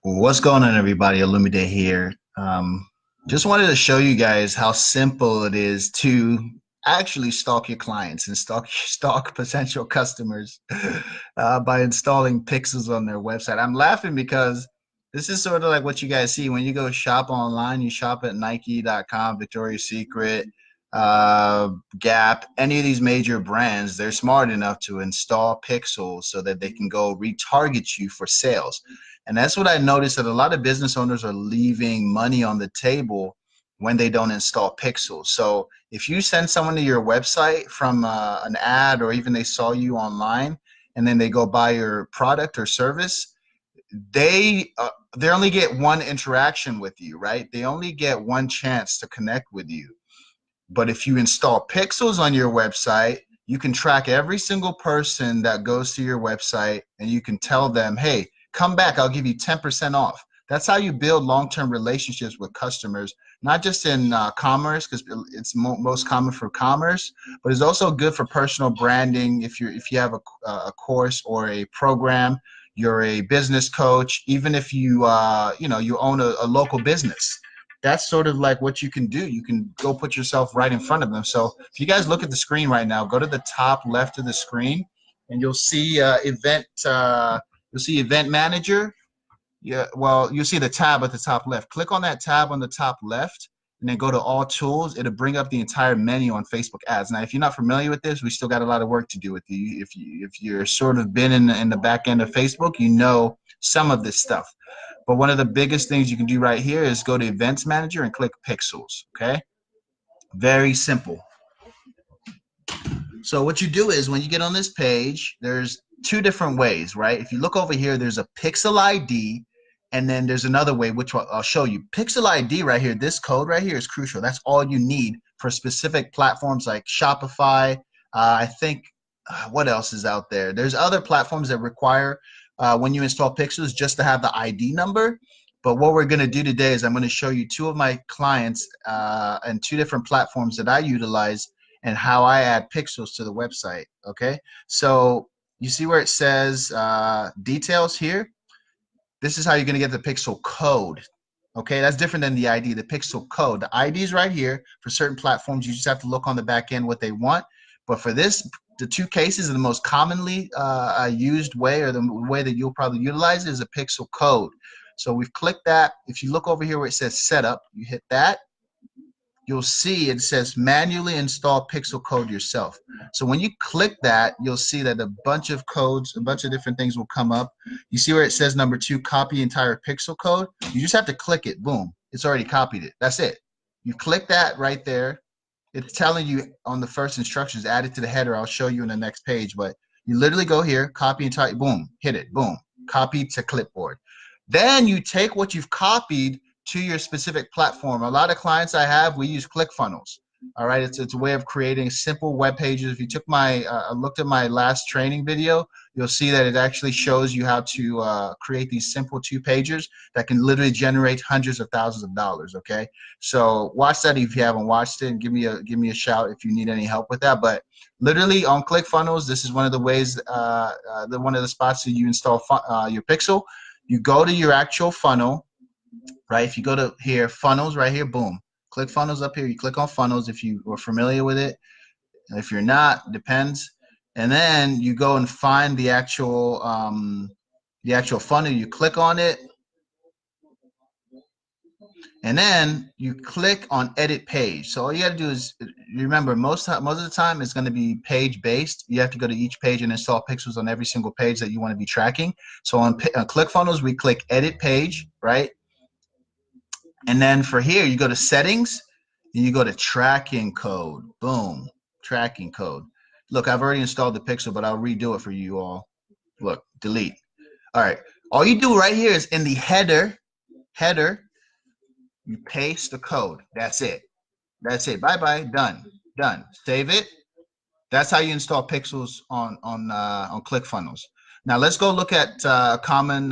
What's going on, everybody? Illumide here. Just wanted to show you guys how simple it is to actually stalk your clients and stalk potential customers by installing pixels on their website. I'm laughing because this is sort of like what you guys see when you go shop online. You shop at Nike.com, Victoria's Secret, Gap, any of these major brands. They're smart enough to install pixels so that they can go retarget you for sales. And that's what I noticed, that a lot of business owners are leaving money on the table when they don't install pixels. So if you send someone to your website from an ad, or even they saw you online and then they go buy your product or service, they only get one interaction with you, right? They only get one chance to connect with you. But if you install pixels on your website, you can track every single person that goes to your website, and you can tell them, hey, come back, I'll give you 10% off. That's how you build long-term relationships with customers, not just in commerce, because it's most common for commerce, but it's also good for personal branding. If you have a course or a program, you're a business coach, even if you own a local business, that's sort of like what you can do. You can go put yourself right in front of them. So if you guys look at the screen right now, go to the top left of the screen, and you'll see event manager. Yeah, well, you'll see the tab at the top left. Click on that tab on the top left, and then go to all tools. It'll bring up the entire menu on Facebook ads. Now, if you're not familiar with this, we still got a lot of work to do with you. If you're sort of been in the back end of Facebook, you know some of this stuff. But one of the biggest things you can do right here is go to Events Manager and click Pixels, okay? Very simple. So what you do is when you get on this page, there's two different ways, right? If you look over here, there's a Pixel ID, and then there's another way, which I'll show you. Pixel ID right here, this code right here is crucial. That's all you need for specific platforms like Shopify. I think, what else is out there? There's other platforms that require when you install pixels just to have the ID number. But what we're going to do today is I'm going to show you two of my clients and two different platforms that I utilize and how I add pixels to the website. Okay, so you see where it says details here. This is how you're going to get the pixel code. Okay, that's different than the ID, the pixel code. The ID is right here. For certain platforms, you just have to look on the back end what they want. But for this, the two cases, the most commonly used way, or the way that you'll probably utilize it, is a pixel code. So we've clicked that. If you look over here where it says setup, you hit that. You'll see it says manually install pixel code yourself. So when you click that, you'll see that a bunch of codes, a bunch of different things will come up. You see where it says number 2, copy entire pixel code? You just have to click it. Boom. It's already copied it. That's it. You click that right there. It's telling you on the first instructions, add it to the header. I'll show you in the next page. But you literally go here, copy entire, boom, hit it, boom, copy to clipboard. Then you take what you've copied to your specific platform. A lot of clients I have, we use ClickFunnels. All right, it's a way of creating simple web pages. If you took looked at my last training video, you'll see that it actually shows you how to create these simple 2-pagers that can literally generate hundreds of thousands of dollars. Okay, so watch that if you haven't watched it, and give me a shout if you need any help with that. But literally on ClickFunnels, this is one of the ways, one of the spots that you install your pixel. You go to your actual funnel. Right, if you go to here, funnels right here, boom, click funnels up here. You click on funnels if you are familiar with it. If you're not, depends. And then you go and find the actual funnel. You click on it, and then you click on edit page. So all you got to do is remember, most of the time it's going to be page based. You have to go to each page and install pixels on every single page that you want to be tracking. So on ClickFunnels, we click edit page, right? And then for here, you go to settings, and you go to tracking code. Boom, tracking code. Look, I've already installed the pixel, but I'll redo it for you all. Look, delete. All right, all you do right here is in the header, you paste the code. That's it. That's it. Bye-bye, done, done. Save it. That's how you install pixels on ClickFunnels. Now let's go look at common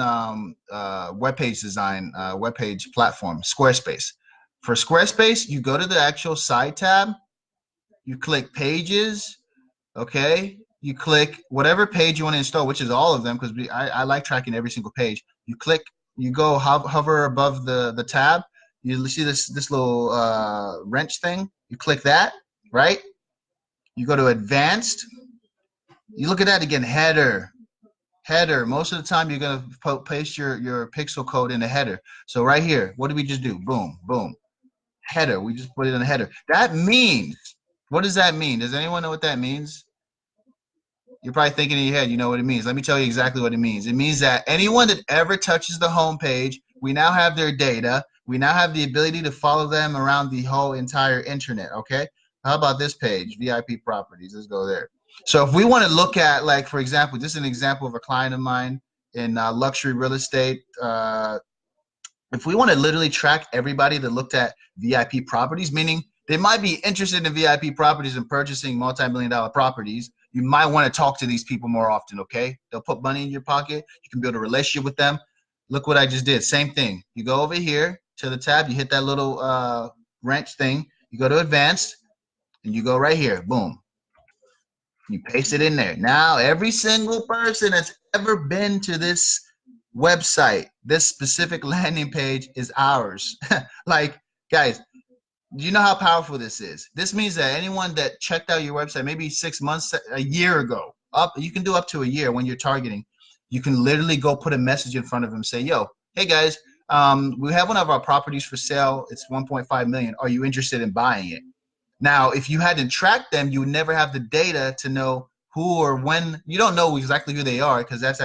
web page design, web page platform, Squarespace. For Squarespace, you go to the actual side tab, you click pages, okay? You click whatever page you want to install, which is all of them, because I like tracking every single page. You click you go hover above the tab. You see this little wrench thing. You click that, right? You go to advanced. You look at that again, header. Most of the time, you're gonna paste your pixel code in the header. So right here, what did we just do? Boom, boom, header. We just put it in the header. That means, what does that mean? Does anyone know what that means? You're probably thinking in your head, you know what it means. Let me tell you exactly what it means. It means that anyone that ever touches the home page, we now have their data. We now have the ability to follow them around the whole entire internet. Okay. How about this page, VIP properties? Let's go there. So if we want to look at, like, for example, this is an example of a client of mine in luxury real estate. If we want to literally track everybody that looked at VIP properties, meaning they might be interested in VIP properties and purchasing multi-million-dollar properties, you might want to talk to these people more often, okay? They'll put money in your pocket. You can build a relationship with them. Look what I just did. Same thing. You go over here to the tab. You hit that little wrench thing. You go to advanced, and you go right here. Boom. You paste it in there. Now, every single person that's ever been to this website, this specific landing page is ours. Like, guys, do you know how powerful this is? This means that anyone that checked out your website maybe 6 months, a year ago, you can do up to a year when you're targeting. You can literally go put a message in front of them, say, yo, hey guys, we have one of our properties for sale. It's 1.5 million. Are you interested in buying it? Now, if you hadn't tracked them, you would never have the data to know who or when. You don't know exactly who they are, because that's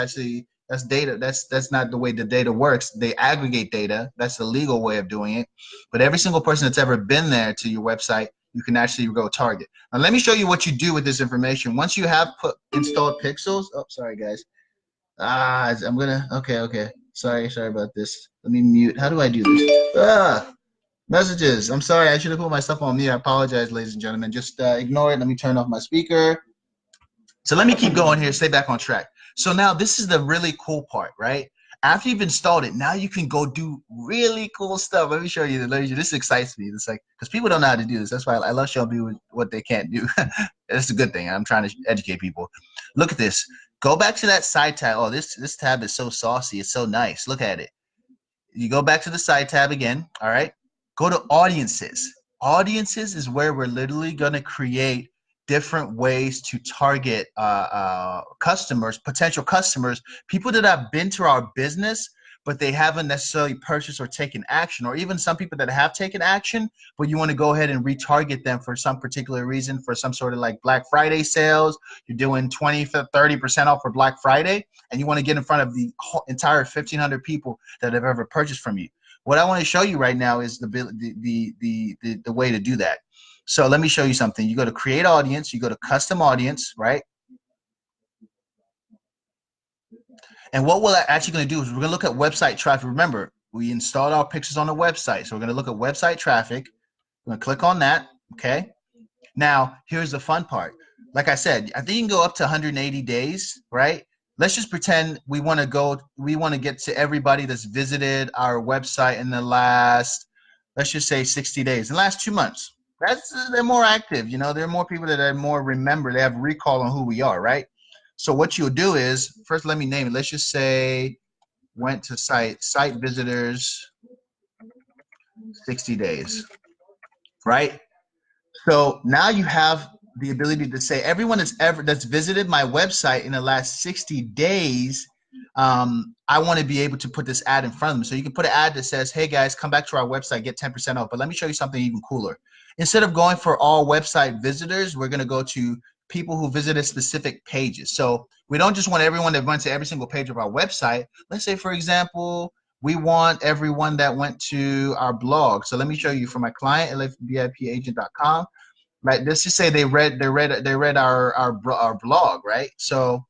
data. That's not the way the data works. They aggregate data. That's the legal way of doing it. But every single person that's ever been there to your website, you can actually go target. Now, let me show you what you do with this information. Once you have installed pixels. Oh, sorry guys. I'm gonna. Okay. Sorry about this. Let me mute. How do I do this? Messages. I'm sorry. I should have put my stuff on mute. I apologize, ladies and gentlemen. Just ignore it. Let me turn off my speaker. So let me keep going here. Stay back on track. So now this is the really cool part, right? After you've installed it, now you can go do really cool stuff. Let me show you. This excites me. It's like, because people don't know how to do this. That's why I love showing people what they can't do. That's a good thing. I'm trying to educate people. Look at this. Go back to that side tab. Oh, this tab is so saucy. It's so nice. Look at it. You go back to the side tab again. All right. Go to audiences. Audiences is where we're literally going to create different ways to target customers, potential customers, people that have been to our business, but they haven't necessarily purchased or taken action, or even some people that have taken action, but you want to go ahead and retarget them for some particular reason, for some sort of like Black Friday sales. You're doing 20, 30% off for Black Friday, and you want to get in front of the whole entire 1,500 people that have ever purchased from you. What I want to show you right now is the way to do that. So let me show you something. You go to create audience, you go to custom audience, right? And what we're actually going to do is we're going to look at website traffic. Remember, we installed our pixels on the website. So we're going to look at website traffic. I'm going to click on that. Okay. Now, here's the fun part. Like I said, I think you can go up to 180 days, right? Let's just pretend we want to get to everybody that's visited our website in the last, let's just say 60 days, in the last 2 months. They're more active, there are more people that are more remember, they have recall on who we are, right? So what you'll do is, first let me name it. Let's just say went to site visitors 60 days, right? So now you have the ability to say everyone that's visited my website in the last 60 days, I want to be able to put this ad in front of them. So you can put an ad that says, hey guys, come back to our website, get 10% off. But let me show you something even cooler. Instead of going for all website visitors, we're going to go to people who visited specific pages. So we don't just want everyone that went to every single page of our website. Let's say, for example, we want everyone that went to our blog. So let me show you for my client, lfvipagent.com. Right. Let's just say they read our blog, right? So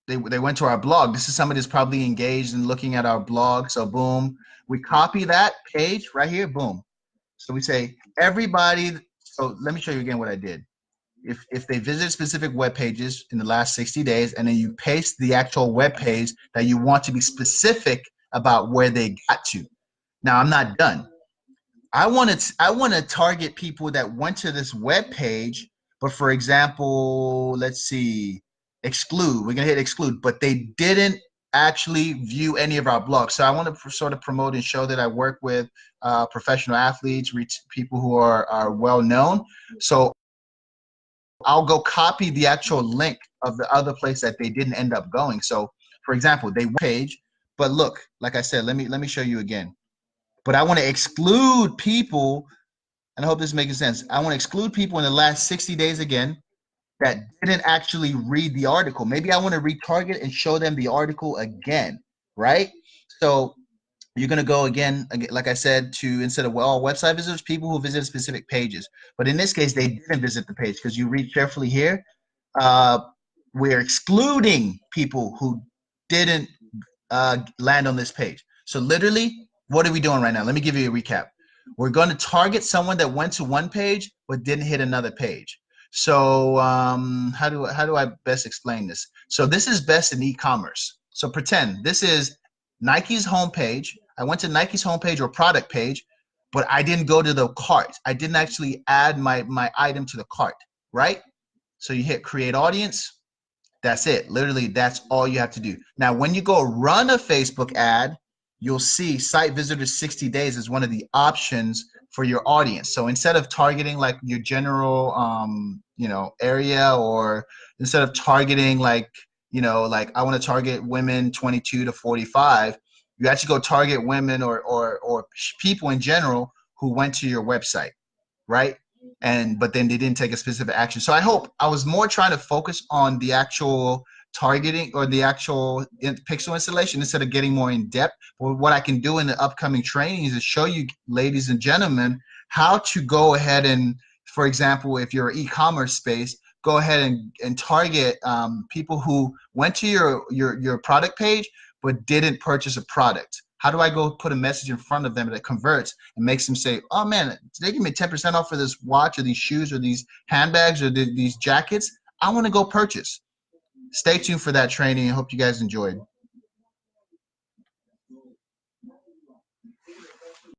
they went to our blog. This is somebody that's probably engaged in looking at our blog. So boom, we copy that page right here. Boom. So we say everybody. So let me show you again what I did. If they visit specific web pages in the last 60 days, and then you paste the actual web page that you want to be specific about where they got to. Now I'm not done. I want to target people that went to this web page, but for example, let's see, exclude. We're gonna hit exclude, but they didn't actually view any of our blogs. So I want to sort of promote and show that I work with professional athletes, people who are well known. So I'll go copy the actual link of the other place that they didn't end up going. So for example, they page, but look, like I said, let me show you again. But I want to exclude people, and I hope this is making sense. I want to exclude people in the last 60 days again that didn't actually read the article. Maybe I want to retarget and show them the article again, right? So you're going to go again, like I said, to instead of all website visitors, people who visit specific pages. But in this case, they didn't visit the page because you read carefully here. We're excluding people who didn't land on this page. So literally, what are we doing right now? Let me give you a recap. We're going to target someone that went to one page but didn't hit another page. So how do I best explain this? So this is best in e-commerce. So pretend this is Nike's homepage. I went to Nike's homepage or product page, but I didn't go to the cart. I didn't actually add my item to the cart, right? So you hit create audience. That's it. Literally, that's all you have to do. Now, when you go run a Facebook ad, you'll see site visitors 60 days is one of the options for your audience. So instead of targeting like your general, area, or instead of targeting like I want to target women 22 to 45, you actually go target women or people in general who went to your website, right? But then they didn't take a specific action. So I was more trying to focus on the actual targeting or the actual pixel installation instead of getting more in depth. But what I can do in the upcoming trainings is show you, ladies and gentlemen, how to go ahead and, for example, if you're an e-commerce space, go ahead and target people who went to your product page but didn't purchase a product. How do I go put a message in front of them that converts and makes them say, oh man, they give me 10% off for this watch or these shoes or these handbags or these jackets. I want to go purchase. Stay tuned for that training. I hope you guys enjoyed.